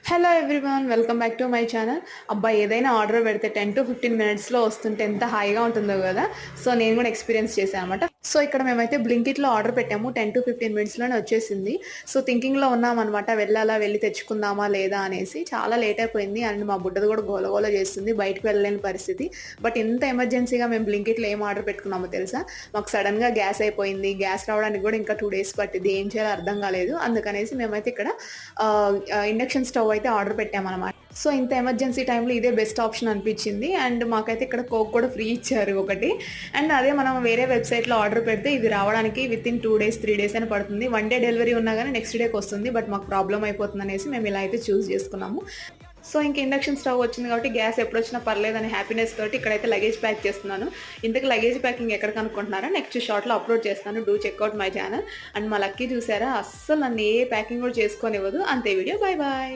Hello everyone, welcome back to my channel. అబ్బా, ఏదైనా order పెడితే 10 to 15 మినిట్స్లో వస్తుంటే ఎంత హాయిగా ఉంటుందో కదా. సో నేను కూడా ఎక్స్పీరియన్స్ చేశాను అనమాట. సో ఇక్కడ మేమైతే బ్లింకిట్లో ఆర్డర్ పెట్టాము. 10 to 15 మినిట్స్లోనే వచ్చేసింది. సో థింకింగ్లో ఉన్నామన్నమాట, వెళ్ళి తెచ్చుకుందామా లేదా అనేసి. చాలా లేట్ అయిపోయింది అండ్ మా బుడ్డది కూడా గోలగోల చేస్తుంది, బయటకు వెళ్ళలేని పరిస్థితి. బట్ ఇంత ఎమర్జెన్సీగా మేము బ్లింకిట్లో ఏం ఆర్డర్ పెట్టుకున్నామో తెలుసా? మాకు సడన్గా గ్యాస్ అయిపోయింది. గ్యాస్ రావడానికి కూడా ఇంకా 2 days పట్టింది. ఏం చేయాలో అర్థం కాలేదు. అందుకనేసి మేమైతే ఇక్కడ ఇండక్షన్ స్టవ్ అయితే ఆర్డర్ పెట్టామన్నమాట. సో ఇంత ఎమర్జెన్సీ టైంలో ఇదే బెస్ట్ ఆప్షన్ అనిపించింది. అండ్ మాకైతే ఇక్కడ కోక్ కూడా ఫ్రీ ఇచ్చారు ఒకటి. అండ్ అదే మనం వేరే వెబ్సైట్లో ఆర్డర్ పెడితే ఇది రావడానికి వితిన్ 2 days 3 days అని పడుతుంది. 1 day డెలివరీ ఉన్నా కానీ నెక్స్ట్ డేకి వస్తుంది. బట్ మాకు ప్రాబ్లం అయిపోతుంది అనేసి మేము ఇలా అయితే చూస్ చేసుకున్నాము. సో ఇంక ఇండక్షన్ స్టవ్ వచ్చింది కాబట్టి గ్యాస్ ఎప్పుడు వచ్చినా పర్లేదని హ్యాపీనెస్ తోటి ఇక్కడైతే లగేజ్ ప్యాక్ చేస్తున్నాను. ఇంతకు లగేజ్ ప్యాకింగ్ ఎక్కడ కనుక్కుంటున్నారా? నెక్స్ట్ షార్ట్లో అప్లోడ్ చేస్తాను. Do checkout my channel. And మా లక్కీ చూసారా, అస్సలు నన్ను ఏ ప్యాకింగ్ కూడా చేసుకోనివ్వదు. అంతే వీడియో. Bye bye.